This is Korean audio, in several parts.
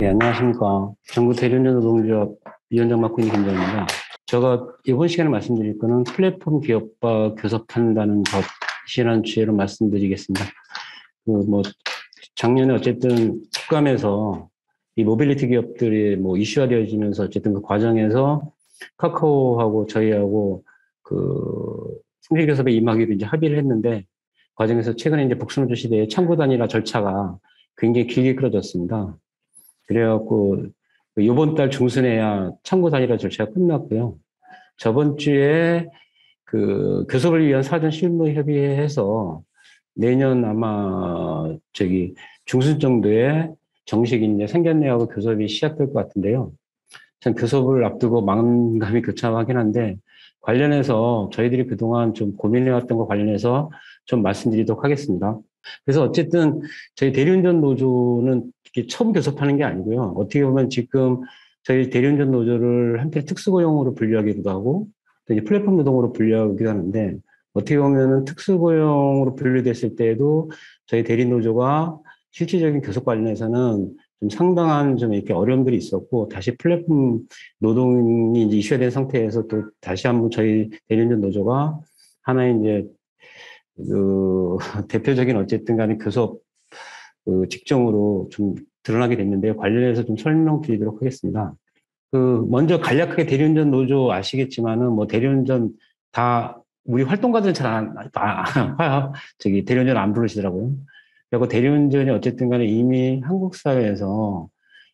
네, 안녕하십니까. 전국 대리운전 노동조합 위원장 맡고 있는 김정입니다. 제가 이번 시간에 말씀드릴 거는 플랫폼 기업과 교섭한다는 것이라는 주제로 말씀드리겠습니다. 작년에 어쨌든 국감에서 이 모빌리티 기업들이 이슈화되어지면서 어쨌든 그 과정에서 카카오하고 저희하고 승계교섭에 임하기로 이제 합의를 했는데, 과정에서 최근에 이제 복선조 시대의 창구 단일화 절차가 굉장히 길게 끌어졌습니다. 그래갖고 이번 달 중순에야 창구 단일화 절차가 끝났고요. 저번 주에 교섭을 위한 사전 실무 협의회에서 내년 아마 중순 정도에 정식 이제 상견례하고 교섭이 시작될 것 같은데요. 참 교섭을 앞두고 마음감이 교차하긴 한데, 관련해서 저희들이 그동안 좀 고민해왔던 거 관련해서 좀 말씀드리도록 하겠습니다. 그래서 어쨌든 저희 대리운전 노조는 이게 처음 교섭하는 게 아니고요. 어떻게 보면 지금 저희 대리운전 노조를 한편 특수고용으로 분류하기도 하고, 또 이제 플랫폼 노동으로 분류하기도 하는데, 어떻게 보면은 특수고용으로 분류됐을 때에도 저희 대리노조가 실질적인 교섭 관련해서는 좀 상당한 좀 이렇게 어려움들이 있었고, 다시 플랫폼 노동이 이제 이슈화된 상태에서 또 다시 한번 저희 대리운전 노조가 하나의 이제 대표적인 어쨌든 간에 교섭 직종으로 좀 드러나게 됐는데요. 관련해서 좀 설명드리도록 하겠습니다. 먼저 간략하게 대리운전 노조 아시겠지만은 대리운전 다 우리 활동가들은 대리운전 안 부르시더라고요. 그리고 대리운전이 어쨌든 간에 이미 한국 사회에서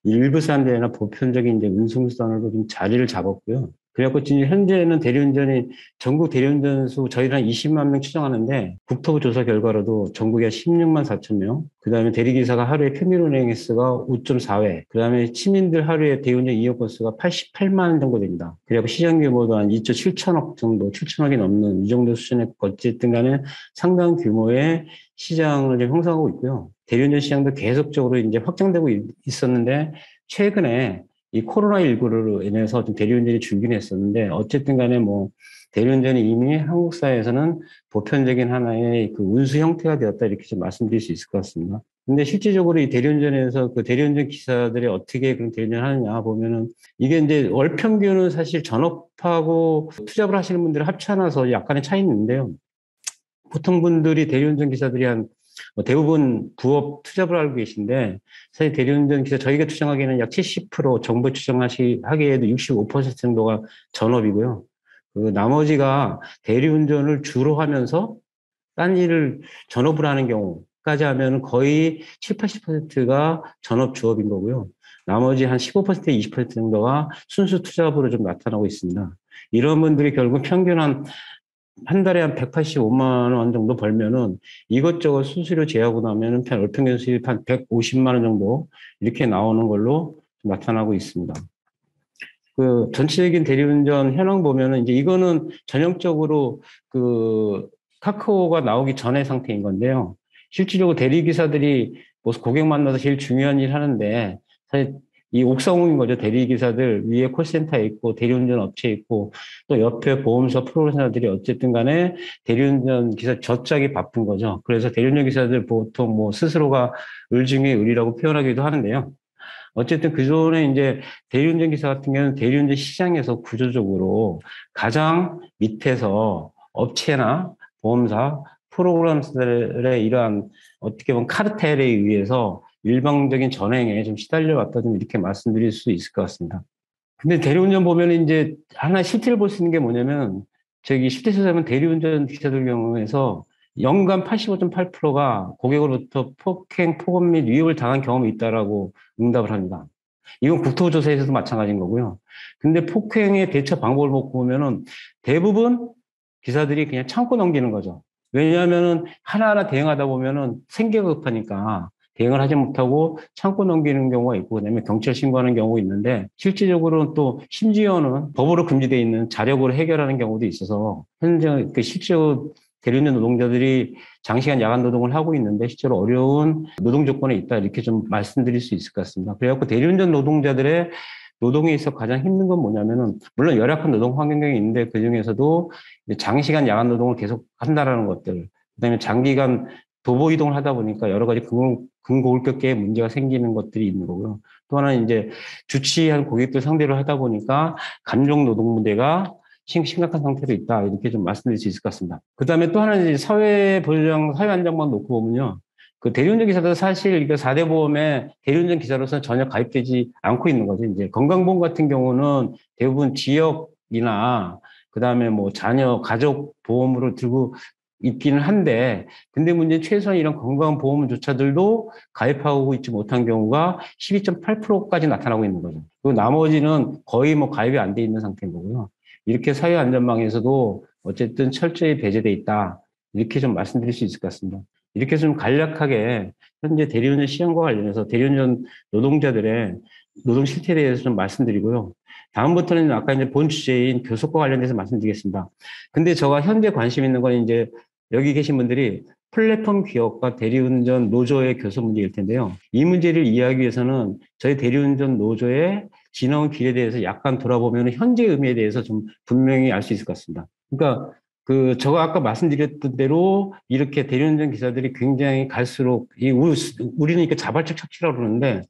일부 사람들이나 보편적인 이제 운송수단으로 좀 자리를 잡았고요. 그래갖고 지금 현재는 대리운전이 전국 대리운전 수 저희는 한 20만 명 추정하는데, 국토부 조사 결과로도 전국에 16만 4천 명, 그 다음에 대리기사가 하루에 평균 운행 횟수가 5.4회, 그 다음에 시민들 하루에 대리운전 이용 건수가 88만 정도 됩니다. 그리고 시장 규모도 한 2조 7천억 정도, 7천억이 넘는 이 정도 수준의 어쨌든 간에 상당한 규모의 시장을 좀 형성하고 있고요. 대리운전 시장도 계속적으로 이제 확장되고 있었는데, 최근에 이 코로나19로 인해서 좀 대리운전이 줄긴 했었는데, 어쨌든 간에 대리운전이 이미 한국 사회에서는 보편적인 하나의 운수 형태가 되었다, 이렇게 좀 말씀드릴 수 있을 것 같습니다. 근데 실질적으로 이 대리운전에서 대리운전 기사들이 어떻게 그런 대리운전을 하느냐 보면은, 이게 이제 월 평균은 사실 전업하고 투잡을 하시는 분들을 합쳐놔서 약간의 차이는 있는데요. 보통 분들이 대리운전 기사들이 대부분 부업 투잡을 알고 계신데, 사실 대리운전 기사 저희가 추정하기에는 약 70%, 정부 추정하기에도 65% 정도가 전업이고요. 나머지가 대리운전을 주로 하면서 딴 일을 전업으로 하는 경우까지 하면 거의 7, 80%가 전업 주업인 거고요. 나머지 한 15%, 20% 정도가 순수 투잡으로 좀 나타나고 있습니다. 이런 분들이 결국 평균 한 달에 한 185만 원 정도 벌면은 이것저것 수수료 제하고 나면은 월평균 수입 한 150만 원 정도 이렇게 나오는 걸로 나타나고 있습니다. 전체적인 대리운전 현황 보면은 이제 이거는 전형적으로 카카오가 나오기 전의 상태인 건데요. 실질적으로 대리기사들이 고객 만나서 제일 중요한 일 하는데, 사실 이 옥상홍인 거죠. 대리기사들 위에 콜센터에 있고 대리운전 업체에 있고 또 옆에 보험사 프로그래머들이 어쨌든 간에 대리운전 기사 젖짝이 바쁜 거죠. 그래서 대리운전 기사들 보통 스스로가 을 중에 을이라고 표현하기도 하는데요. 어쨌든 그전에 이제 대리운전 기사 같은 경우는 대리운전 시장에서 구조적으로 가장 밑에서 업체나 보험사, 프로그램들의 이러한 어떻게 보면 카르텔에 의해서 일방적인 전횡에 좀 시달려 왔다, 좀 이렇게 말씀드릴 수 있을 것 같습니다. 근데 대리운전 보면 이제 하나 실태를 볼 수 있는 게 뭐냐면, 실태에서 보면 대리운전 기사들 경우에서 연간 85.8%가 고객으로부터 폭행, 폭언 및 위협을 당한 경험이 있다라고 응답을 합니다. 이건 국토부 조사에서도 마찬가지인 거고요. 근데 폭행의 대처 방법을 보면은 대부분 기사들이 그냥 참고 넘기는 거죠. 왜냐하면은 하나하나 대응하다 보면은 생계가 급하니까 대응을 하지 못하고 참고 넘기는 경우가 있고, 그다음에 경찰 신고하는 경우가 있는데, 실질적으로는 또 심지어는 법으로 금지되어 있는 자력으로 해결하는 경우도 있어서, 현재 실제로 대리운전 노동자들이 장시간 야간 노동을 하고 있는데 실제로 어려운 노동 조건에 있다, 이렇게 좀 말씀드릴 수 있을 것 같습니다. 그래갖고 대리운전 노동자들의 노동에 있어 가장 힘든 건 뭐냐면은, 물론 열악한 노동 환경이 있는데 그 중에서도 장시간 야간 노동을 계속 한다라는 것들, 그다음에 장기간 도보 이동을 하다 보니까 여러 가지 근고울격계에 문제가 생기는 것들이 있는 거고요. 또 하나는 이제 주치한 고객들 상대로 하다 보니까 감정 노동 문제가 심각한 상태로 있다. 이렇게 좀 말씀드릴 수 있을 것 같습니다. 그 다음에 또 하나는 이제 사회보장, 사회안전망 놓고 보면요. 그 대리운전 기사도 사실 이거 4대 보험에 대리운전 기사로서는 전혀 가입되지 않고 있는 거죠. 이제 건강보험 같은 경우는 대부분 지역이나 그 다음에 뭐 자녀, 가족 보험으로 들고 있기는 한데, 근데 문제는 최소한 이런 건강보험조차들도 가입하고 있지 못한 경우가 12.8%까지 나타나고 있는 거죠. 그리고 나머지는 거의 뭐 가입이 안 돼 있는 상태인 거고요. 이렇게 사회안전망에서도 어쨌든 철저히 배제돼 있다. 이렇게 좀 말씀드릴 수 있을 것 같습니다. 이렇게 좀 간략하게 현재 대리운전 시험과 관련해서 대리운전 노동자들의 노동 실태에 대해서 좀 말씀드리고요. 다음부터는 아까 이제 본 주제인 교섭과 관련해서 말씀드리겠습니다. 근데 제가 현재 관심 있는 건 이제 여기 계신 분들이 플랫폼 기업과 대리운전 노조의 교섭 문제일 텐데요. 이 문제를 이해하기 위해서는 저희 대리운전 노조의 지나온 길에 대해서 약간 돌아보면 현재 의미에 대해서 좀 분명히 알 수 있을 것 같습니다. 그러니까 제가 아까 말씀드렸던 대로 이렇게 대리운전 기사들이 굉장히 갈수록 우리는 이렇게 자발적 착취라고 그러는데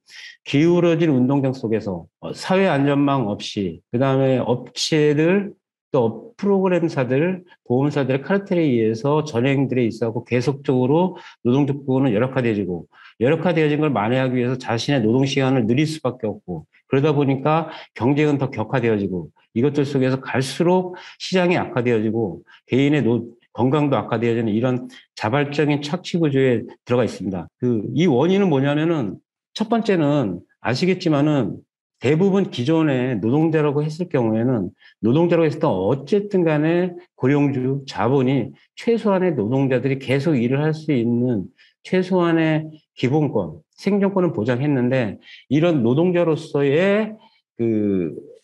기울어진 운동장 속에서 사회 안전망 없이 그다음에 업체들 또 프로그램사들, 보험사들의 카르텔에 의해서 전행들에 있어서 계속적으로 노동적 부분은 열악화되어진 걸 만회하기 위해서 자신의 노동 시간을 늘릴 수밖에 없고 그러다 보니까 경쟁은 더 격화되어지고 이것들 속에서 갈수록 시장이 악화되어지고 개인의 건강도 악화되어지는 이런 자발적인 착취 구조에 들어가 있습니다. 이 원인은 뭐냐면은 첫 번째는 아시겠지만은 대부분 기존에 노동자라고 했을 경우에는 노동자라고 했을 때 어쨌든 간에 고용주, 자본이 최소한의 노동자들이 계속 일을 할 수 있는 최소한의 기본권, 생존권을 보장했는데 이런 노동자로서의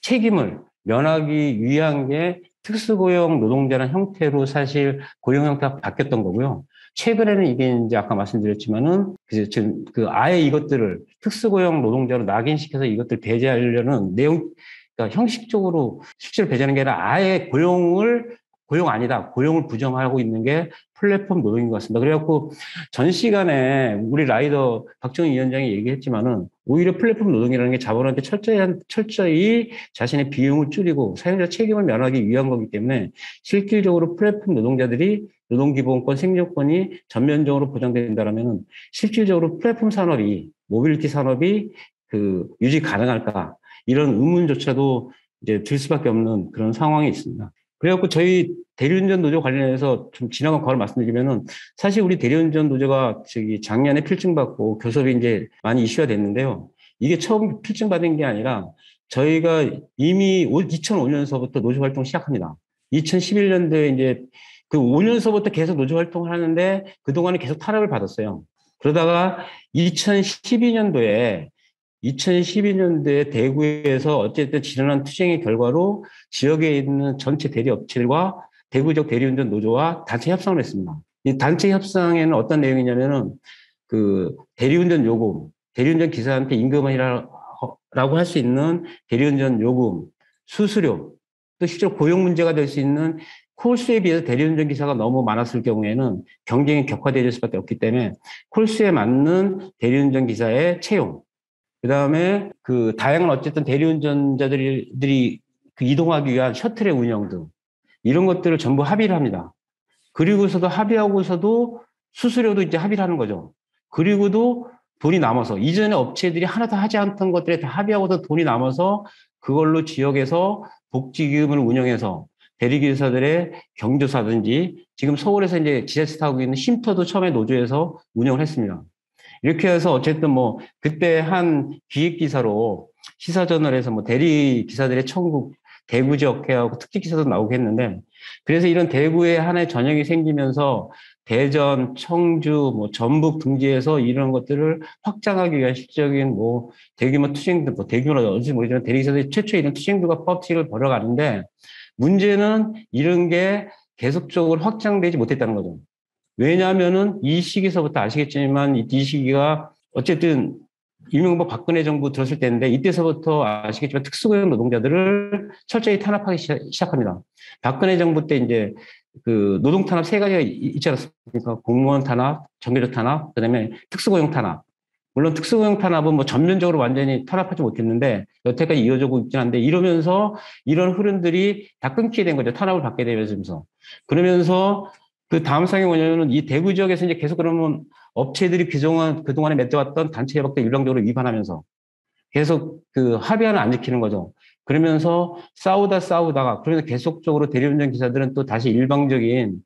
책임을 면하기 위한 게 특수고용 노동자라는 형태로 사실 고용 형태가 바뀌었던 거고요. 최근에는 이게 이제 아까 말씀드렸지만은 지금 아예 이것들을 특수고용 노동자로 낙인시켜서 이것들 배제하려는 내용, 그러니까 형식적으로 실제로 배제하는 게 아니라 아예 고용 아니다. 고용을 부정하고 있는 게 플랫폼 노동인 것 같습니다. 그래갖고 전 시간에 우리 라이더 박정희 위원장이 얘기했지만은 오히려 플랫폼 노동이라는 게 자본한테 철저히 자신의 비용을 줄이고 사용자 책임을 면하기 위한 거기 때문에 실질적으로 플랫폼 노동자들이 노동기본권, 생존권이 전면적으로 보장된다라면은 실질적으로 플랫폼 산업이, 모빌리티 산업이 유지 가능할까? 이런 의문조차도 이제 들 수밖에 없는 그런 상황이 있습니다. 그래갖고 저희 대리운전 노조 관련해서 좀 지나간 과를 말씀드리면은 사실 우리 대리운전 노조가 작년에 필증받고 교섭이 이제 많이 이슈가 됐는데요. 이게 처음 필증받은 게 아니라 저희가 이미 2005년서부터 노조 활동 시작합니다. 2011년도에 이제 5년서부터 계속 노조 활동을 하는데 그동안에 계속 탄압을 받았어요. 그러다가 2012년도에 대구에서 어쨌든 지난한 투쟁의 결과로 지역에 있는 전체 대리업체들과 대구적 대리운전 노조와 단체 협상을 했습니다. 이 단체 협상에는 어떤 내용이냐면은 대리운전 요금, 대리운전 기사한테 임금이라고 할 수 있는 대리운전 요금, 수수료, 또 실제로 고용 문제가 될 수 있는 콜수에 비해서 대리운전 기사가 너무 많았을 경우에는 경쟁이 격화될 수밖에 없기 때문에 콜수에 맞는 대리운전 기사의 채용, 그 다음에 다양한 어쨌든 대리운전자들이 이동하기 위한 셔틀의 운영 등 이런 것들을 전부 합의를 합니다. 그리고서도 합의하고서도 수수료도 이제 합의를 하는 거죠. 그리고도 돈이 남아서 이전에 업체들이 하나도 하지 않던 것들에 다 합의하고서 돈이 남아서 그걸로 지역에서 복지기금을 운영해서 대리기사들의 경조사든지 지금 서울에서 이제 지자체 하고 있는 쉼터도 처음에 노조에서 운영을 했습니다. 이렇게 해서 어쨌든 그때 한 기획기사로 시사저널에서 대리기사들의 천국, 대구 지역회하고 특집기사도 나오고 했는데 그래서 이런 대구에 하나의 전형이 생기면서 대전, 청주, 전북 등지에서 이런 것들을 확장하기 위한 실질적인 대규모 투쟁들, 대규모는 어딘지 모르지만 대리기사들이 최초의 이런 투쟁들과 파업식을 벌여가는데 문제는 이런 게 계속적으로 확장되지 못했다는 거죠. 왜냐하면은 이 시기서부터 아시겠지만 이 시기가 어쨌든 이명박 박근혜 정부 들었을 때인데 이때서부터 아시겠지만 특수고용 노동자들을 철저히 탄압하기 시작합니다. 박근혜 정부 때 이제 그 노동 탄압 세 가지가 있지 않습니까? 공무원 탄압, 정규직 탄압, 그다음에 특수고용 탄압. 물론 특수고용 탄압은 뭐 전면적으로 완전히 탄압하지 못했는데 여태까지 이어지고 있긴 한데 이러면서 이런 흐름들이 다 끊기게 된 거죠. 탄압을 받게 되면서. 그러면서 그 다음 상황이 뭐냐면은 이 대구 지역에서 이제 계속 그러면 업체들이 그동안에 맺어왔던 단체 협약도 일방적으로 위반하면서 계속 그 합의안을 안 지키는 거죠. 그러면서 싸우다가 그러면서 계속적으로 대리운전 기사들은 또 다시 일방적인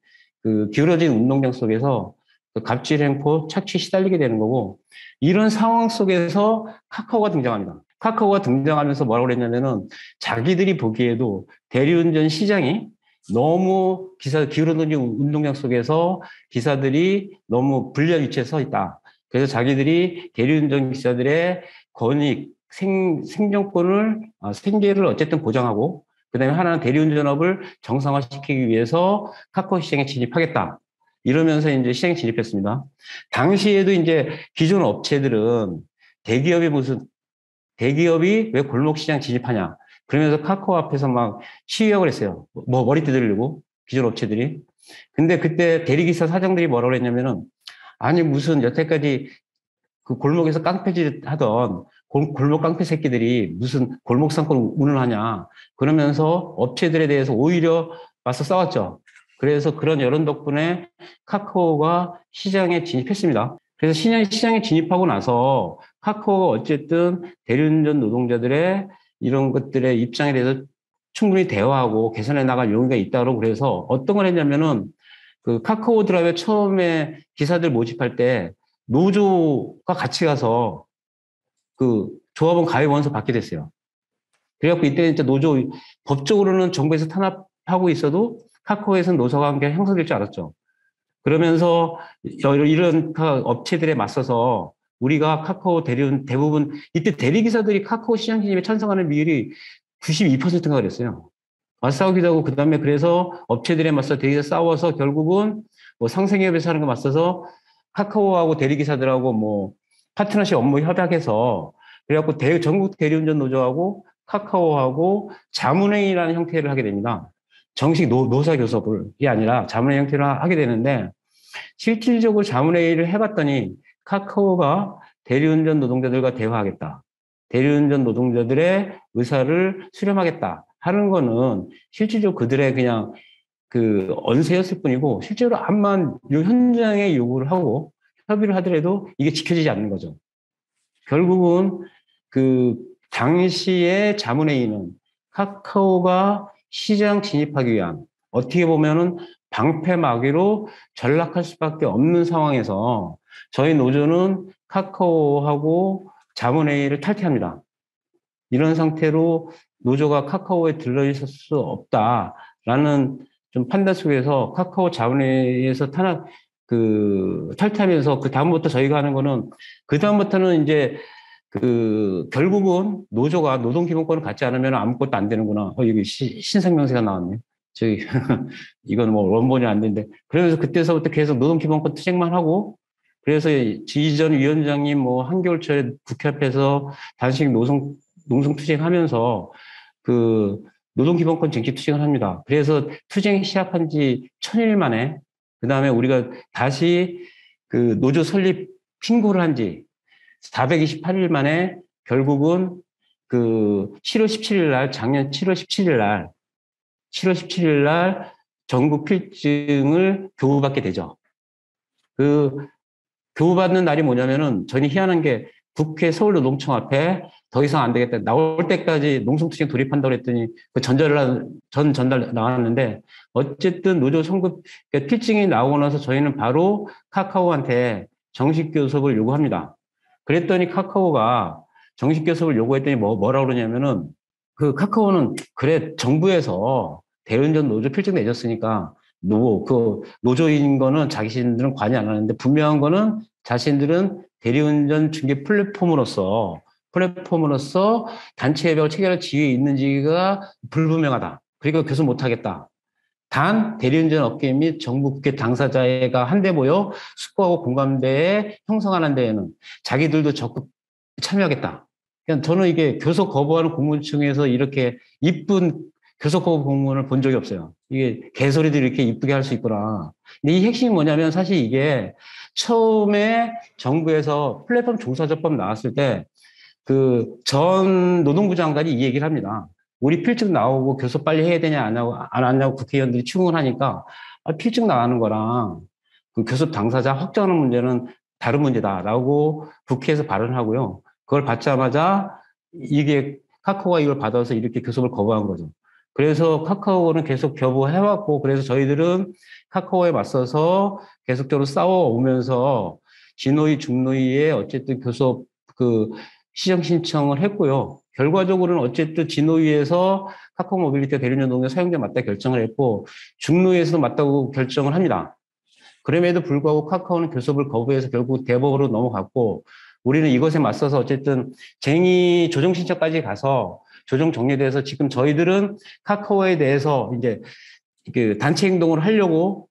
그 기울어진 운동장 속에서 그 갑질 행포 착취 시달리게 되는 거고 이런 상황 속에서 카카오가 등장합니다. 카카오가 등장하면서 뭐라고 그랬냐면은 자기들이 보기에도 대리운전 시장이 너무 기울어진 운동장 속에서 기사들이 너무 불리한 위치에 서 있다. 그래서 자기들이 대리운전 기사들의 권익, 생존권을, 생계를 어쨌든 보장하고, 그 다음에 하나는 대리운전업을 정상화시키기 위해서 카카오 시장에 진입하겠다. 이러면서 이제 시장에 진입했습니다. 당시에도 이제 기존 업체들은 대기업이 왜 골목 시장 진입하냐. 그러면서 카카오 앞에서 막 시위하고 그랬어요. 뭐 머리 뜯으려고, 기존 업체들이. 근데 그때 대리기사 사장들이 뭐라고 그랬냐면은, 아니, 무슨 여태까지 그 골목에서 깡패질 하던 골목 깡패 새끼들이 무슨 골목 상권 운운하냐. 그러면서 업체들에 대해서 오히려 맞서 싸웠죠. 그래서 그런 여론 덕분에 카카오가 시장에 진입했습니다. 그래서 시장에 진입하고 나서 카카오가 어쨌든 대리운전 노동자들의 이런 것들의 입장에 대해서 충분히 대화하고 개선해 나갈 용의가 있다고 그래서 어떤 걸 했냐면은 그 카카오 드라이브에 처음에 기사들 모집할 때 노조가 같이 가서 그 조합원 가입 원서 받게 됐어요. 그래갖고 이때 진짜 노조 법적으로는 정부에서 탄압하고 있어도 카카오에서는 노사 관계가 형성될 줄 알았죠. 그러면서 이런 업체들에 맞서서 우리가 카카오 대부분 이때 대리기사들이 카카오 시장 진입에 찬성하는 비율이 92%가 그랬어요. 맞싸우기도 하고 그다음에 그래서 업체들에 맞서 대리기사 싸워서 결국은 뭐 상생협에서 하는 거 맞서서 카카오하고 대리기사들하고 뭐 파트너십 업무 협약해서 그래갖고 전국 대리운전 노조하고 카카오하고 자문회의라는 형태를 하게 됩니다. 정식 노사 교섭이 아니라 자문회의 형태로 하게 되는데 실질적으로 자문회의를 해봤더니 카카오가 대리운전 노동자들과 대화하겠다. 대리운전 노동자들의 의사를 수렴하겠다 하는 거는 실질적으로 그들의 그냥 그 언세였을 뿐이고 실제로 암만 현장에 요구를 하고 협의를 하더라도 이게 지켜지지 않는 거죠. 결국은 그 당시의 자문회의는 카카오가 시장 진입하기 위한 어떻게 보면은 방패막이로 전락할 수밖에 없는 상황에서 저희 노조는 카카오하고 자문회의를 탈퇴합니다. 이런 상태로 노조가 카카오에 들러있을 수 없다라는 좀 판단 속에서 카카오 자문회의에서 탈퇴하면서 그 다음부터 저희가 하는 거는 그 다음부터는 이제 결국은 노조가 노동기본권을 갖지 않으면 아무것도 안 되는구나. 여기 신생명세가 나왔네. 저희, 이건 뭐 원본이 안 되는데. 그러면서 그때서부터 계속 노동기본권 투쟁만 하고, 그래서 이전 위원장님 뭐 한겨울철에 국회 앞에서 단식 농성 투쟁하면서 그 노동기본권 쟁취 투쟁을 합니다. 그래서 투쟁 시작한 지 1000일 만에, 그 다음에 우리가 다시 그 노조 설립 신고를 한 지 428일 만에 결국은 그 7월 17일 날, 작년 7월 17일 날 전국 필증을 교부받게 되죠. 그 교부받는 날이 뭐냐면은 전이 희한한 게 국회 서울노동청 앞에 더 이상 안 되겠다. 나올 때까지 농성투쟁 돌입한다고 했더니 그 전달 나왔는데 어쨌든 노조 성급 필증이 나오고 나서 저희는 바로 카카오한테 정식 교섭을 요구합니다. 그랬더니 카카오가 정식 교섭을 요구했더니 뭐라고 그러냐면은 그 카카오는 그래 정부에서 대리운전 노조 필증 내줬으니까 노조인 거는 자신들은 관여 안 하는데 분명한 거는 자신들은 대리운전 중개 플랫폼으로서 단체 협약을 체결할 지위에 있는지가 불분명하다. 그러니까 교섭 못하겠다. 단 대리운전 업계 및 정부국회 당사자가 한데 모여 숙고하고 공감대에 형성하는 데에는 자기들도 적극 참여하겠다. 그냥 저는 이게 교섭 거부하는 공무원층에서 이렇게 이쁜 교섭 공무원을 본 적이 없어요. 이게 개소리도 이렇게 이쁘게 할 수 있구나. 근데 이 핵심이 뭐냐면 사실 이게 처음에 정부에서 플랫폼 종사자법 나왔을 때 그 전 노동부 장관이 이 얘기를 합니다. 우리 필증 나오고 교섭 빨리 해야 되냐 안 하고 안 하냐고 국회의원들이 추궁하니까 필증 나가는 거랑 그 교섭 당사자 확정하는 문제는 다른 문제다라고 국회에서 발언하고요. 그걸 받자마자 이게 카카오가 이걸 받아서 이렇게 교섭을 거부한 거죠. 그래서 카카오는 계속 거부해왔고, 그래서 저희들은 카카오에 맞서서 계속적으로 싸워오면서 진노위, 중노위에 어쨌든 교섭 시정 신청을 했고요. 결과적으로는 어쨌든 진노위에서 카카오 모빌리티 대리운전 노동자 사용자 맞다 결정을 했고, 중노위에서도 맞다고 결정을 합니다. 그럼에도 불구하고 카카오는 교섭을 거부해서 결국 대법으로 넘어갔고, 우리는 이것에 맞서서 어쨌든 쟁의 조정 신청까지 가서 조정 정리돼서 지금 저희들은 카카오에 대해서 이제 그 단체 행동을 하려고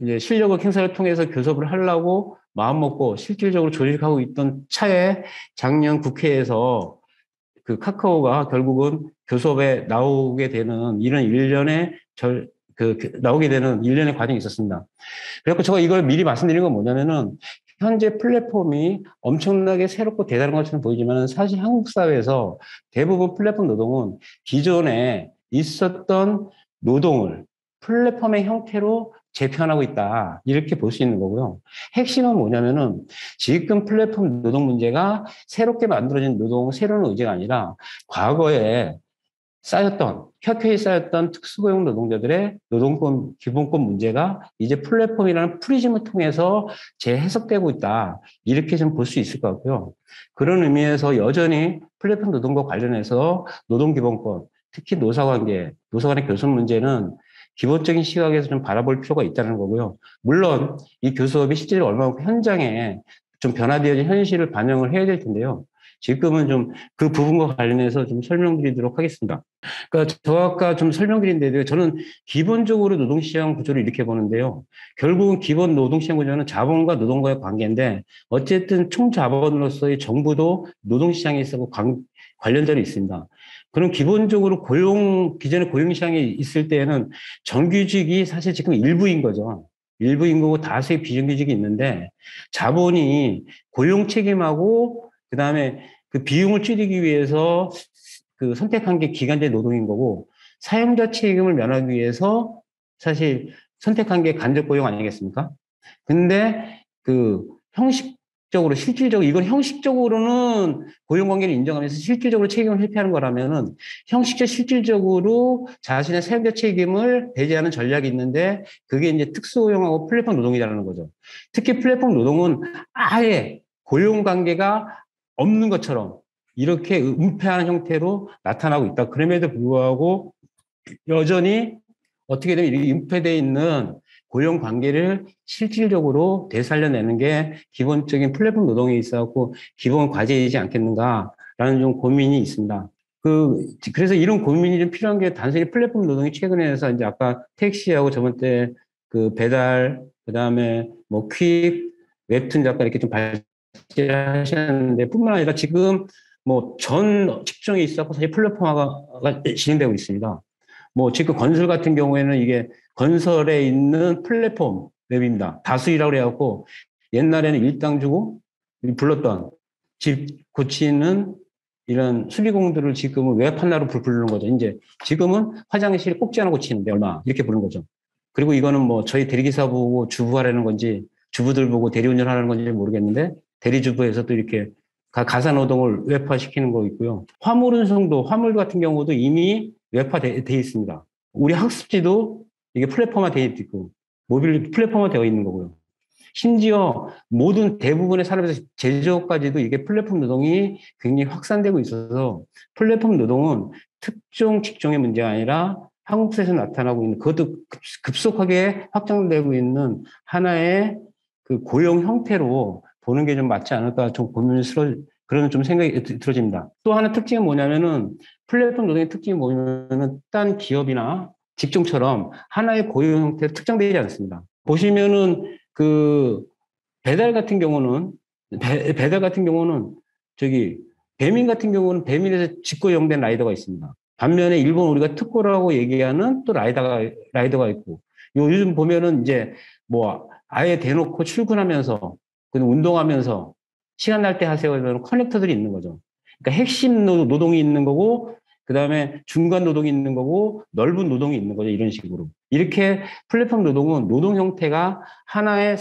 이제 실력의 행사를 통해서 교섭을 하려고 마음먹고 실질적으로 조직하고 있던 차에 작년 국회에서 그 카카오가 결국은 교섭에 나오게 되는 이런 일련의 나오게 되는 일련의 과정이 있었습니다. 그래서 제가 이걸 미리 말씀드린 건 뭐냐면은 현재 플랫폼이 엄청나게 새롭고 대단한 것처럼 보이지만 사실 한국 사회에서 대부분 플랫폼 노동은 기존에 있었던 노동을 플랫폼의 형태로 재편하고 있다. 이렇게 볼 수 있는 거고요. 핵심은 뭐냐면은 지금 플랫폼 노동 문제가 새롭게 만들어진 노동, 새로운 의제가 아니라 과거에 켜켜이 쌓였던 특수고용 노동자들의 노동권, 기본권 문제가 이제 플랫폼이라는 프리즘을 통해서 재해석되고 있다. 이렇게 좀 볼 수 있을 것 같고요. 그런 의미에서 여전히 플랫폼 노동과 관련해서 노동기본권, 특히 노사관계, 노사간의 교섭 문제는 기본적인 시각에서 좀 바라볼 필요가 있다는 거고요. 물론 이 교섭이 실제로 얼마만큼 현장에 좀 변화되어진 현실을 반영을 해야 될 텐데요. 지금은 좀 그 부분과 관련해서 좀 설명드리도록 하겠습니다. 그러니까 저 아까 좀 설명드린 데도 저는 기본적으로 노동시장 구조를 이렇게 보는데요. 결국은 기본 노동시장 구조는 자본과 노동과의 관계인데 어쨌든 총자본으로서의 정부도 노동시장에 있고 관련자로 있습니다. 그럼 기본적으로 기존의 고용시장에 있을 때에는 정규직이 사실 지금 일부인 거죠. 일부인 거고 다수의 비정규직이 있는데 자본이 고용 책임하고 그다음에 그 비용을 줄이기 위해서 선택한 게 기간제 노동인 거고 사용자 책임을 면하기 위해서 사실 선택한 게 간접 고용 아니겠습니까? 근데 실질적으로 이건 형식적으로는 고용관계를 인정하면서 실질적으로 책임을 회피하는 거라면은 실질적으로 자신의 사용자 책임을 배제하는 전략이 있는데 그게 이제 특수고용하고 플랫폼 노동이라는 거죠. 특히 플랫폼 노동은 아예 고용관계가 없는 것처럼 이렇게 은폐하는 형태로 나타나고 있다. 그럼에도 불구하고 여전히 어떻게 되면 이 은폐되어 있는 고용 관계를 실질적으로 되살려내는 게 기본적인 플랫폼 노동에 있어서 기본 과제이지 않겠는가라는 좀 고민이 있습니다. 그래서 이런 고민이 좀 필요한 게 단순히 플랫폼 노동이 최근에 해서 이제 아까 택시하고 저번 때 배달, 그 다음에 뭐 퀵, 웹툰 작가 이렇게 좀 발전하셨는데 뿐만 아니라 지금 뭐 전 직종에 있어서 사실 플랫폼화가 진행되고 있습니다. 뭐 지금 건설 같은 경우에는 이게 건설에 있는 플랫폼 웹입니다. 다수이라고 그래갖고 옛날에는 일당 주고 불렀던 집 고치는 이런 수리공들을 지금은 웹 하나로 부르는 거죠. 이제 지금은 화장실 꼭지 하나 고치는데 얼마 이렇게 부르는 거죠. 그리고 이거는 뭐 저희 대리기사 보고 주부하라는 건지 주부들 보고 대리운전 하라는 건지 모르겠는데 대리주부에서도 이렇게 가사노동을 웹화시키는 거 있고요. 화물 같은 경우도 이미 웹화되어 있습니다. 우리 학습지도 이게 플랫폼화 되어 있고, 모빌 플랫폼화 되어 있는 거고요. 심지어 대부분의 산업에서 제조업까지도 이게 플랫폼 노동이 굉장히 확산되고 있어서 플랫폼 노동은 특정 직종의 문제가 아니라 한국 사회에서 나타나고 있는 그것도 급속하게 확장되고 있는 하나의 고용 형태로 보는 게 좀 맞지 않을까 좀 그런 좀 생각이 들어집니다. 또 하나 특징은 뭐냐면은 플랫폼 노동의 특징이 뭐냐면은 딴 기업이나 직종처럼 하나의 고용 형태로 특정되지 않습니다. 보시면은 배달 같은 경우는 배달 같은 경우는 저기 배민 같은 경우는 배민에서 직고용된 라이더가 있습니다. 반면에 일본 우리가 특고라고 얘기하는 또 라이더가 있고, 요즘 보면은 이제 뭐 아예 대놓고 출근하면서, 운동하면서 시간 날 때 하세요. 이런 커넥터들이 있는 거죠. 그러니까 핵심 노동이 있는 거고, 그 다음에 중간 노동이 있는 거고, 넓은 노동이 있는 거죠. 이런 식으로. 이렇게 플랫폼 노동은 노동 형태가 하나의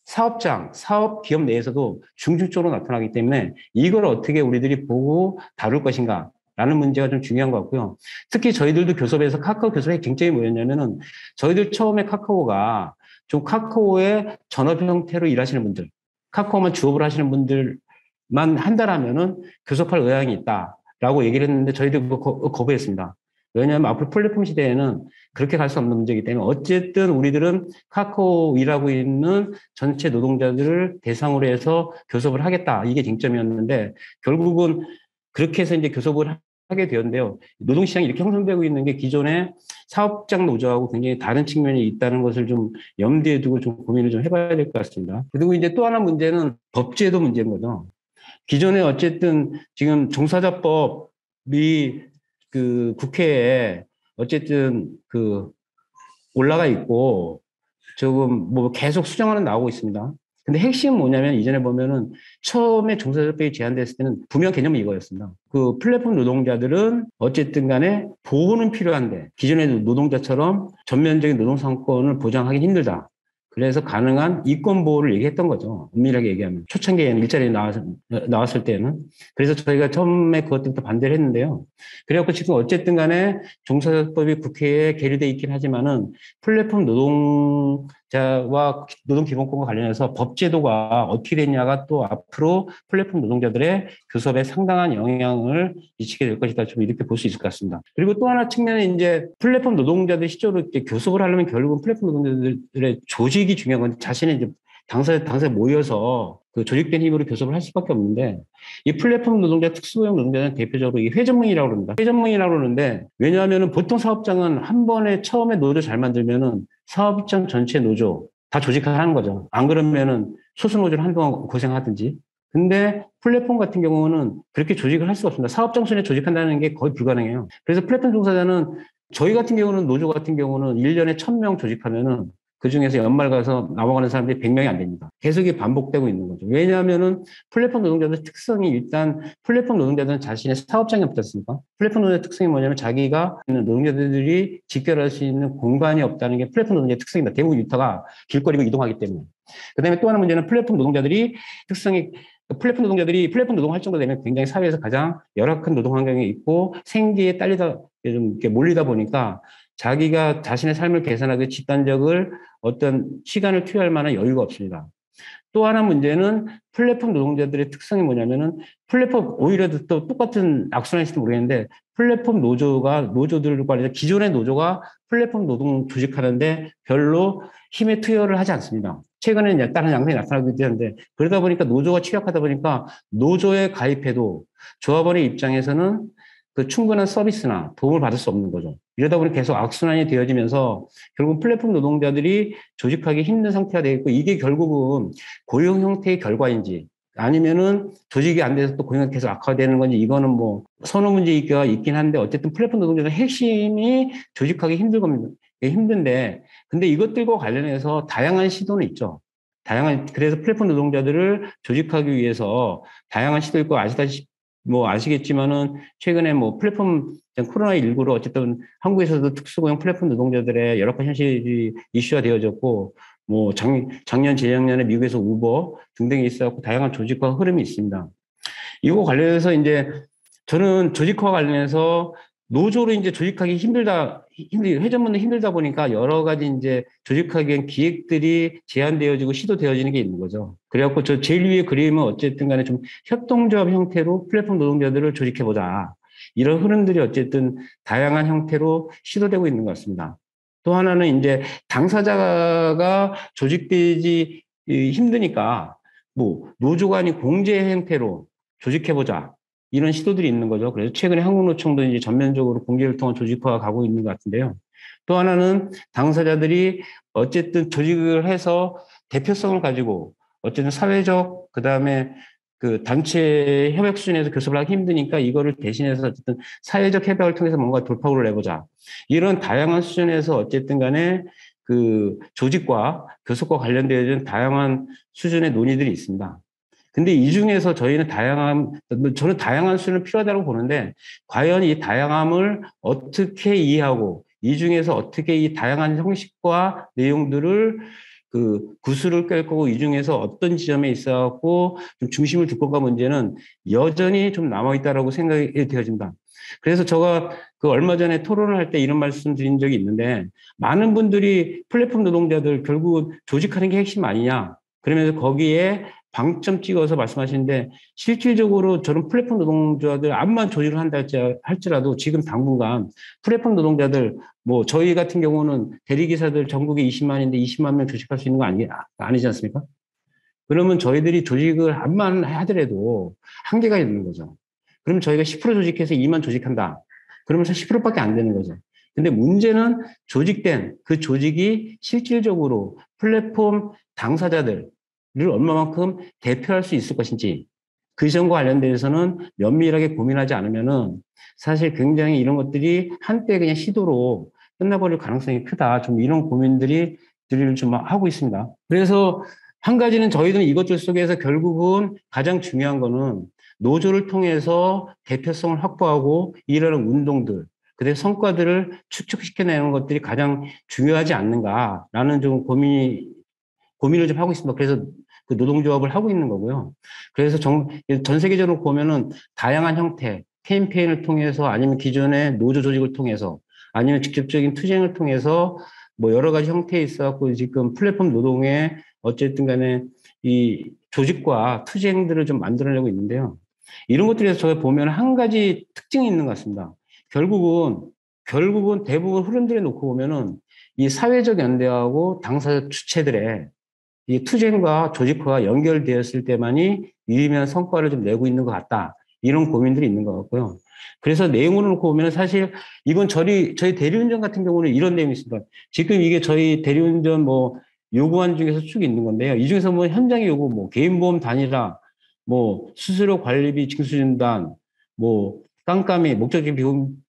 사업 기업 내에서도 중증적으로 나타나기 때문에 이걸 어떻게 우리들이 보고 다룰 것인가 라는 문제가 좀 중요한 것 같고요. 특히 저희들도 교섭에서 카카오 교섭의 쟁점이 뭐였냐면은 저희들 처음에 카카오가 좀 카카오의 전업 형태로 일하시는 분들, 카카오만 주업을 하시는 분들만 한다라면은 교섭할 의향이 있다라고 얘기를 했는데 저희들 그거 거부했습니다. 왜냐하면 앞으로 플랫폼 시대에는 그렇게 갈 수 없는 문제이기 때문에 어쨌든 우리들은 카카오 일하고 있는 전체 노동자들을 대상으로 해서 교섭을 하겠다. 이게 쟁점이었는데 결국은 그렇게 해서 이제 교섭을 하게 되었는데요. 노동시장이 이렇게 형성되고 있는 게 기존의 사업장 노조하고 굉장히 다른 측면이 있다는 것을 좀 염두에 두고 좀 고민을 좀 해봐야 될 것 같습니다. 그리고 이제 또 하나 문제는 법제도 문제인 거죠. 기존에 어쨌든 지금 종사자법이 그 국회에 어쨌든 그 올라가 있고 조금 뭐 계속 수정안은 나오고 있습니다. 근데 핵심은 뭐냐면 이전에 보면은 처음에 종사자법이 제안됐을 때는 분명 개념이 이거였습니다. 그 플랫폼 노동자들은 어쨌든 간에 보호는 필요한데 기존의 노동자처럼 전면적인 노동상권을 보장하기 힘들다. 그래서 가능한 이권 보호를 얘기했던 거죠. 엄밀하게 얘기하면. 초창기에는 일자리에 나왔을 때는. 그래서 저희가 처음에 그것부터 반대를 했는데요. 그래갖고 지금 어쨌든 간에 종사자법이 국회에 계류돼 있긴 하지만은 플랫폼 노동자와 노동기본권과 관련해서 법제도가 어떻게 되냐가 또 앞으로 플랫폼 노동자들의 교섭에 상당한 영향을 미치게 될 것이다. 좀 이렇게 볼 수 있을 것 같습니다. 그리고 또 하나 측면은 이제 플랫폼 노동자들 시절로 이제 교섭을 하려면 결국은 플랫폼 노동자들의 조직이 중요한 건 자신의 이제 당사에 모여서 그 조직된 힘으로 교섭을 할 수밖에 없는데 이 플랫폼 노동자 특수고용 노동자는 대표적으로 이 회전문이라고 그럽니다. 회전문이라고 그러는데 왜냐하면은 보통 사업장은 한 번에 처음에 노조 잘 만들면은 사업장 전체 노조 다 조직화하는 거죠. 안 그러면은 소수 노조를 한동안 고생하든지. 근데 플랫폼 같은 경우는 그렇게 조직을 할 수가 없습니다. 사업장 순에 조직한다는 게 거의 불가능해요. 그래서 플랫폼 종사자는 저희 같은 경우는 노조 같은 경우는 1년에 1,000명 조직하면은 그중에서 연말 가서 남아가는 사람들이 100명이 안 됩니다. 계속 이 반복되고 있는 거죠. 왜냐하면은 플랫폼 노동자들 특성이 일단 플랫폼 노동자들은 자신의 사업장이 없지 않습니까? 플랫폼 노동자 특성이 뭐냐면 자기가 있는 노동자들이 직결할 수 있는 공간이 없다는 게 플랫폼 노동자의 특성입니다. 대부분 유타가 길거리로 이동하기 때문에. 그다음에 또 하나 문제는 플랫폼 노동자들이 특성이 플랫폼 노동자들이 플랫폼 노동 활동도 되면 굉장히 사회에서 가장 열악한 노동 환경에 있고 생계에 딸리다 좀 이렇게 몰리다 보니까 자기가 자신의 삶을 개선하기 집단적을 어떤 시간을 투여할 만한 여유가 없습니다. 또 하나 문제는 플랫폼 노동자들의 특성이 뭐냐면은 플랫폼 오히려 또 똑같은 악순환일지도 모르겠는데 플랫폼 노조들과 관련해서 기존의 노조가 플랫폼 노동 조직하는데 별로 힘의 투여를 하지 않습니다. 최근에는 다른 양상이 나타나고 있는데 그러다 보니까 노조가 취약하다 보니까 노조에 가입해도 조합원의 입장에서는 그 충분한 서비스나 도움을 받을 수 없는 거죠. 이러다 보니 계속 악순환이 되어지면서 결국 플랫폼 노동자들이 조직하기 힘든 상태가 되겠고 이게 결국은 고용 형태의 결과인지 아니면은 조직이 안 돼서 또 고용이 계속 악화되는 건지 이거는 뭐 선호 문제가 있긴 한데 어쨌든 플랫폼 노동자의 핵심이 조직하기 힘든데 근데 이것들과 관련해서 다양한 시도는 있죠. 그래서 플랫폼 노동자들을 조직하기 위해서 다양한 시도 있고 아시겠지만은 최근에 뭐 플랫폼 코로나19로 어쨌든 한국에서도 특수고용 플랫폼 노동자들의 여러 가지 현실이 이슈화 되어졌고 뭐 작년 재작년에 미국에서 우버 등등이 있어갖고 다양한 조직화 흐름이 있습니다. 이거 관련해서 이제 저는 조직화 관련해서 노조로 이제 조직하기 회전문도 힘들다 보니까 여러 가지 이제 조직하기 위한 기획들이 제안되어지고 시도되어지는 게 있는 거죠. 그래갖고 저 제일 위에 그림은 어쨌든 간에 좀 협동조합 형태로 플랫폼 노동자들을 조직해보자. 이런 흐름들이 어쨌든 다양한 형태로 시도되고 있는 것 같습니다. 또 하나는 이제 당사자가 조직되지 힘드니까 뭐 노조 간이 공제 형태로 조직해보자. 이런 시도들이 있는 거죠. 그래서 최근에 한국노총도 이제 전면적으로 공개를 통한 조직화가 가고 있는 것 같은데요. 또 하나는 당사자들이 어쨌든 조직을 해서 대표성을 가지고 어쨌든 사회적, 그 다음에 그 단체 협약 수준에서 교섭을 하기 힘드니까 이거를 대신해서 어쨌든 사회적 협약을 통해서 뭔가 돌파구를 내보자. 이런 다양한 수준에서 어쨌든 간에 그 조직과 교섭과 관련되어 다양한 수준의 논의들이 있습니다. 근데 이 중에서 저는 다양한 수준은 필요하다고 보는데, 과연 이 다양함을 어떻게 이해하고, 이 중에서 어떻게 이 다양한 형식과 내용들을 그 구슬을 꿰 거고, 이 중에서 어떤 지점에 있어갖고 좀 중심을 둘 건가 문제는 여전히 좀 남아있다라고 생각이 되어진다. 그래서 제가 그 얼마 전에 토론을 할 때 이런 말씀 드린 적이 있는데, 많은 분들이 플랫폼 노동자들 결국 조직하는 게 핵심 아니냐. 그러면서 거기에 방점 찍어서 말씀하시는데, 실질적으로 저는 플랫폼 노동자들 암만 조직을 한다 할지라도 지금 당분간 플랫폼 노동자들 뭐 저희 같은 경우는 대리기사들 전국에 20만인데 20만 명 조직할 수 있는 거 아니지 않습니까? 그러면 저희들이 조직을 암만 하더라도 한계가 있는 거죠. 그럼 저희가 10% 조직해서 2만 조직한다. 그러면 10%밖에 안 되는 거죠. 근데 문제는 조직된 그 조직이 실질적으로 플랫폼 당사자들을 얼마만큼 대표할 수 있을 것인지, 그 점과 관련돼서는 면밀하게 고민하지 않으면은 사실 굉장히 이런 것들이 한때 그냥 시도로 끝나버릴 가능성이 크다. 좀 이런 고민들을 좀 하고 있습니다. 그래서 한 가지는 저희들은 이것들 속에서 결국은 가장 중요한 거는 노조를 통해서 대표성을 확보하고 이러는 운동들, 그다음에 성과들을 축적시켜내는 것들이 가장 중요하지 않는가라는 좀 고민을 좀 하고 있습니다. 그래서 그 노동조합을 하고 있는 거고요. 그래서 전 세계적으로 보면은 다양한 형태, 캠페인을 통해서 아니면 기존의 노조 조직을 통해서 아니면 직접적인 투쟁을 통해서 뭐 여러 가지 형태에 있어갖고 지금 플랫폼 노동에 어쨌든 간에 이 조직과 투쟁들을 좀 만들어내고 있는데요. 이런 것들에서 저희 보면 한 가지 특징이 있는 것 같습니다. 결국은 대부분 흐름들에 놓고 보면은 이 사회적 연대하고 당사자 주체들의 이 투쟁과 조직화가 연결되었을 때만이 유의미한 성과를 좀 내고 있는 것 같다. 이런 고민들이 있는 것 같고요. 그래서 내용으로 놓고 보면 사실 이번 저희 대리운전 같은 경우는 이런 내용이 있습니다. 지금 이게 저희 대리운전 뭐 요구안 중에서 쭉 있는 건데요. 이 중에서 뭐 현장의 요구, 뭐 개인보험 단일화, 뭐 수수료 관리비 징수 중단, 뭐 깜깜이 목적지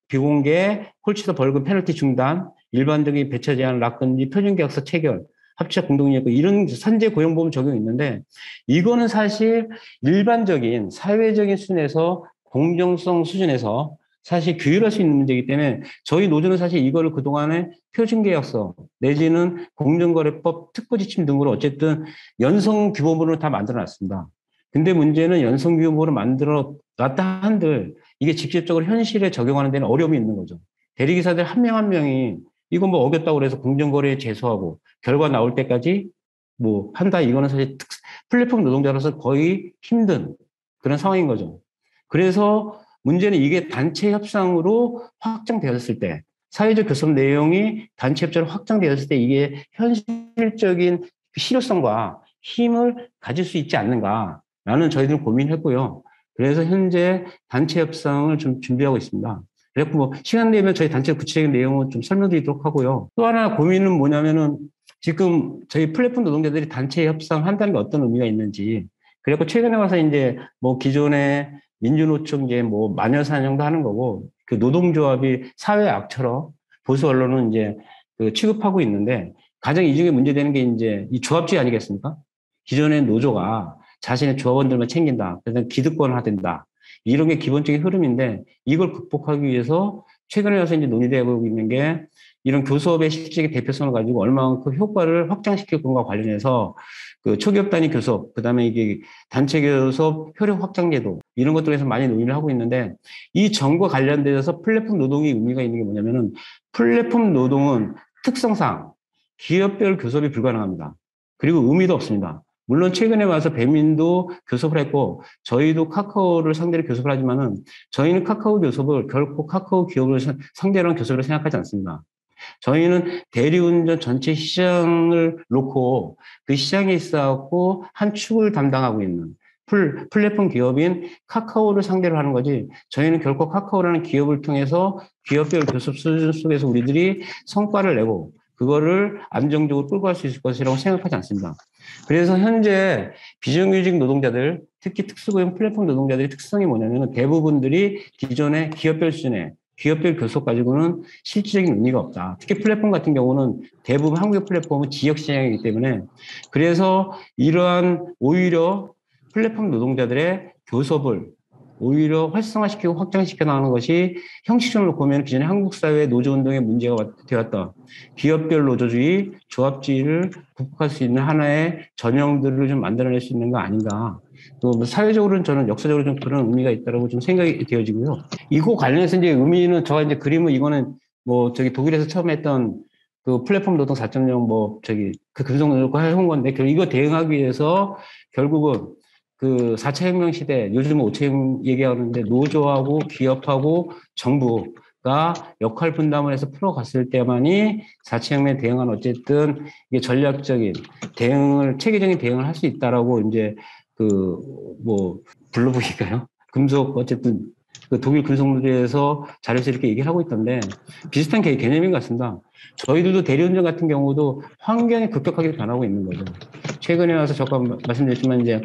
비공개, 콜치도 벌금 페널티 중단, 일반적인 배차 제한 락건지 표준계약서 체결, 합치자 공동이었고 이런 선제 고용보험 적용이 있는데, 이거는 사실 일반적인 사회적인 수준에서 공정성 수준에서 사실 규율할 수 있는 문제이기 때문에 저희 노조는 사실 이거를 그동안에 표준계약서 내지는 공정거래법 특보지침 등으로 어쨌든 연성규범으로 다 만들어놨습니다. 근데 문제는 연성규범으로 만들어 놨다 한들 이게 직접적으로 현실에 적용하는 데는 어려움이 있는 거죠. 대리기사들 한 명 한 명이 이거 뭐 어겼다고 그래서 공정거래에 제소하고 결과 나올 때까지 뭐 한다, 이거는 사실 플랫폼 노동자로서 거의 힘든 그런 상황인 거죠. 그래서 문제는 이게 단체 협상으로 확장되었을 때, 사회적 교섭 내용이 단체 협상으로 확장되었을 때 이게 현실적인 실효성과 힘을 가질 수 있지 않는가라는 저희들은 고민했고요. 그래서 현재 단체 협상을 좀 준비하고 있습니다. 그래서 뭐 시간 되면 저희 단체 구체적인 내용을 좀 설명드리도록 하고요. 또 하나 고민은 뭐냐면은 지금 저희 플랫폼 노동자들이 단체 협상한다는 게 어떤 의미가 있는지. 그래갖고 최근에 와서 이제 뭐 기존의 민주노총 이제 뭐 마녀사냥도 하는 거고, 그 노동조합이 사회 악처럼 보수 언론은 이제 그 취급하고 있는데, 가장 이 중에 문제되는 게 이제 이 조합주의 아니겠습니까? 기존의 노조가 자신의 조합원들만 챙긴다. 그래서 기득권을 하든다. 이런 게 기본적인 흐름인데, 이걸 극복하기 위해서 최근에 와서 이제 논의되고 있는 게 이런 교섭의 실질적인 대표성을 가지고 얼마만큼 효과를 확장시킬 건가 관련해서 그 초기업 단위 교섭, 그 다음에 이게 단체 교섭 효력 확장 제도, 이런 것들에서 많이 논의를 하고 있는데, 이 점과 관련돼서 플랫폼 노동의 의미가 있는 게 뭐냐면은, 플랫폼 노동은 특성상 기업별 교섭이 불가능합니다. 그리고 의미도 없습니다. 물론 최근에 와서 배민도 교섭을 했고 저희도 카카오를 상대로 교섭을 하지만은, 저희는 카카오 교섭을 결코 카카오 기업을 상대로 한 교섭으로 생각하지 않습니다. 저희는 대리운전 전체 시장을 놓고 그 시장에 있어갖고 한 축을 담당하고 있는 플랫폼 기업인 카카오를 상대로 하는 거지, 저희는 결코 카카오라는 기업을 통해서 기업별 교섭 수준 속에서 우리들이 성과를 내고 그거를 안정적으로 끌고 갈 수 있을 것이라고 생각하지 않습니다. 그래서 현재 비정규직 노동자들, 특히 특수고용 플랫폼 노동자들의 특성이 뭐냐면 대부분들이 기존의 기업별 수준의 기업별 교섭 가지고는 실질적인 의미가 없다. 특히 플랫폼 같은 경우는 대부분 한국의 플랫폼은 지역 시장이기 때문에 그래서 이러한 오히려 플랫폼 노동자들의 교섭을 오히려 활성화시키고 확장시켜 나가는 것이 형식적으로 보면 기존의 한국 사회의 노조운동의 문제가 되었던 기업별 노조주의, 조합주의를 극복할 수 있는 하나의 전형들을 좀 만들어낼 수 있는 거 아닌가. 또 사회적으로는 저는 역사적으로 좀 그런 의미가 있다고 좀 생각이 되어지고요. 이거 관련해서 이제 의미는 제가 이제 그림은 이거는 뭐 저기 독일에서 처음 했던 그 플랫폼 노동 4.0 뭐 저기 그 금속 노조가 해온 건데 이거 대응하기 위해서 결국은 그 4차 혁명 시대 요즘 5차 혁명 얘기하는데 노조하고 기업하고 정부가 역할 분담을 해서 풀어갔을 때만이 4차 혁명에 대응한 어쨌든 이게 전략적인 대응을 체계적인 대응을 할 수 있다라고 이제 그 뭐 불러보니까요. 금속 어쨌든 그 독일 금속노조에서 자료에서 이렇게 얘기를 하고 있던데 비슷한 개념인 것 같습니다. 저희들도 대리운전 같은 경우도 환경이 급격하게 변하고 있는 거죠. 최근에 와서 잠깐 말씀드렸지만 이제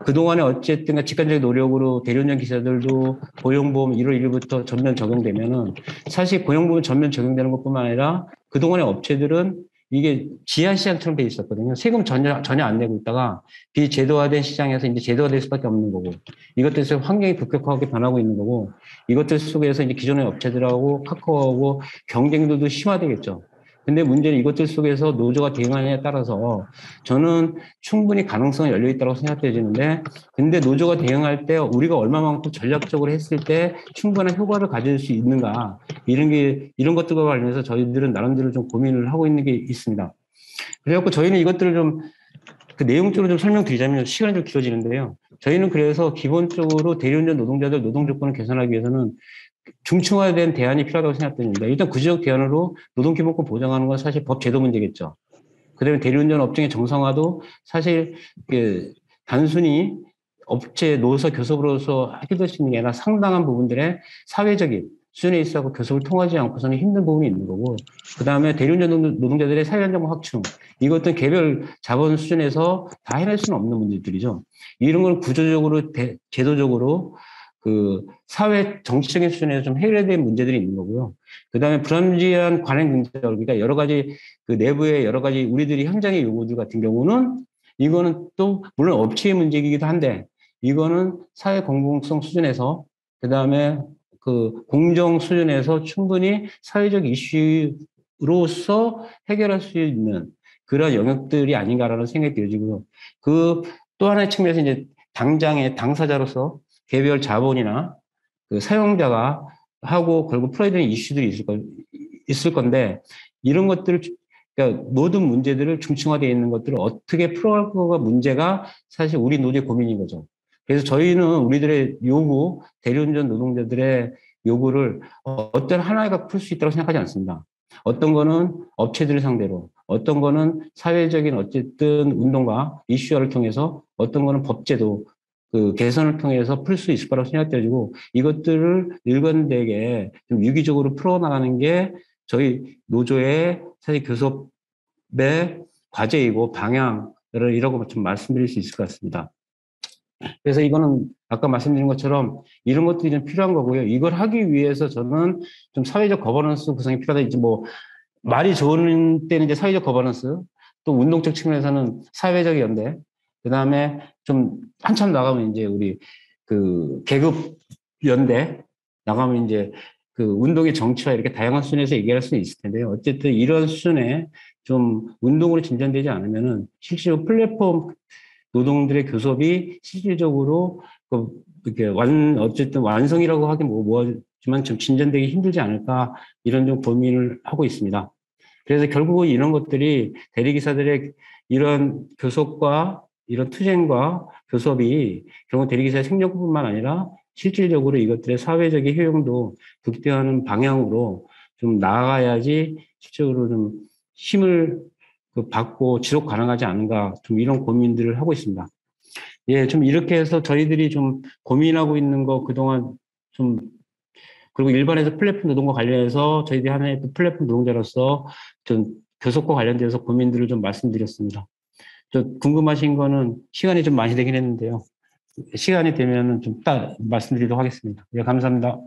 그동안에 어쨌든 직관적인 노력으로 대리운전 기사들도 고용보험 1월 1일부터 전면 적용되면은 사실 고용보험 전면 적용되는 것뿐만 아니라 그동안의 업체들은 이게 지하시장처럼 돼 있었거든요. 세금 전혀 안 내고 있다가 비제도화된 시장에서 이제 제도화될 수밖에 없는 거고 이것들 속에 환경이 급격하게 변하고 있는 거고 이것들 속에서 이제 기존의 업체들하고 카카오하고 경쟁도 심화되겠죠. 근데 문제는 이것들 속에서 노조가 대응하느냐에 따라서 저는 충분히 가능성이 열려 있다고 생각되지는데 근데 노조가 대응할 때 우리가 얼마만큼 전략적으로 했을 때 충분한 효과를 가질 수 있는가 이런 것들과 관련해서 저희들은 나름대로 좀 고민을 하고 있는 게 있습니다. 그래갖고 저희는 이것들을 좀 그 내용적으로 좀 설명드리자면 시간이 좀 길어지는데요. 저희는 그래서 기본적으로 대리운전 노동자들 노동 조건을 개선하기 위해서는 중층화된 대안이 필요하다고 생각됩니다. 일단 구체적 대안으로 노동기본권 보장하는 건 사실 법 제도 문제겠죠. 그다음에 대리운전 업종의 정상화도 사실 그 단순히 업체 노사 교섭으로서 해결될 수 있는 게 아니라 상당한 부분들의 사회적인 수준에 있어서 교섭을 통하지 않고서는 힘든 부분이 있는 거고 그다음에 대리운전 노동자들의 사회안정화 확충 이것도 개별 자본 수준에서 다 해낼 수는 없는 문제들이죠. 이런 걸 구조적으로 제도적으로 그 사회 정치적인 수준에서 좀 해결해야 될 문제들이 있는 거고요. 그다음에 불안지한 관행 경제적 그러니까 여러 가지 그 내부의 여러 가지 우리들이 현장의 요구들 같은 경우는 이거는 또 물론 업체의 문제이기도 한데 이거는 사회 공공성 수준에서 그다음에 그 공정 수준에서 충분히 사회적 이슈로서 해결할 수 있는 그런 영역들이 아닌가라는 생각이 들어지고요. 그 또 하나의 측면에서 이제 당장의 당사자로서 개별 자본이나 그 사용자가 하고 결국 풀어야 되는 이슈들이 있을 건데 이런 것들을 그러니까 모든 문제들을 중층화되어 있는 것들을 어떻게 풀어갈 거가 문제가 사실 우리 노조의 고민인 거죠. 그래서 저희는 우리들의 요구, 대리운전 노동자들의 요구를 어떤 하나가 풀 수 있다고 생각하지 않습니다. 어떤 거는 업체들을 상대로, 어떤 거는 사회적인 어쨌든 운동과 이슈화를 통해서, 어떤 거는 법제도 그 개선을 통해서 풀 수 있을 거라고 생각되고 이것들을 일관되게 좀 유기적으로 풀어나가는 게 저희 노조의 사실 교섭의 과제이고 방향을 이라고 좀 말씀드릴 수 있을 것 같습니다. 그래서 이거는 아까 말씀드린 것처럼 이런 것들이 좀 필요한 거고요. 이걸 하기 위해서 저는 좀 사회적 거버넌스 구성이 필요하다. 이제 뭐 말이 좋은 때는 이제 사회적 거버넌스, 또 운동적 측면에서는 사회적 연대, 그 다음에 좀 한참 나가면 이제 우리 그 계급 연대 나가면 이제 그 운동의 정치화 이렇게 다양한 수준에서 얘기할 수는 있을 텐데요. 어쨌든 이런 수준에 좀 운동으로 진전되지 않으면은 실제로 플랫폼 노동들의 교섭이 실질적으로 그 이렇게 어쨌든 완성이라고 하긴 뭐지만 좀 진전되기 힘들지 않을까 이런 좀 고민을 하고 있습니다. 그래서 결국은 이런 것들이 대리기사들의 이런 교섭과 이런 투쟁과 교섭이 결국 대리기사의 생존뿐만 아니라 실질적으로 이것들의 사회적인 효용도 극대화하는 방향으로 좀 나아가야지 실질적으로 좀 힘을 받고 지속 가능하지 않은가 좀 이런 고민들을 하고 있습니다. 예, 좀 이렇게 해서 저희들이 좀 고민하고 있는 거 그동안 좀 그리고 일반에서 플랫폼 노동과 관련해서 저희들이 하나의 플랫폼 노동자로서 좀 교섭과 관련돼서 고민들을 좀 말씀드렸습니다. 저 궁금하신 거는 시간이 좀 많이 되긴 했는데요. 시간이 되면은 좀 딱 말씀드리도록 하겠습니다. 예, 감사합니다.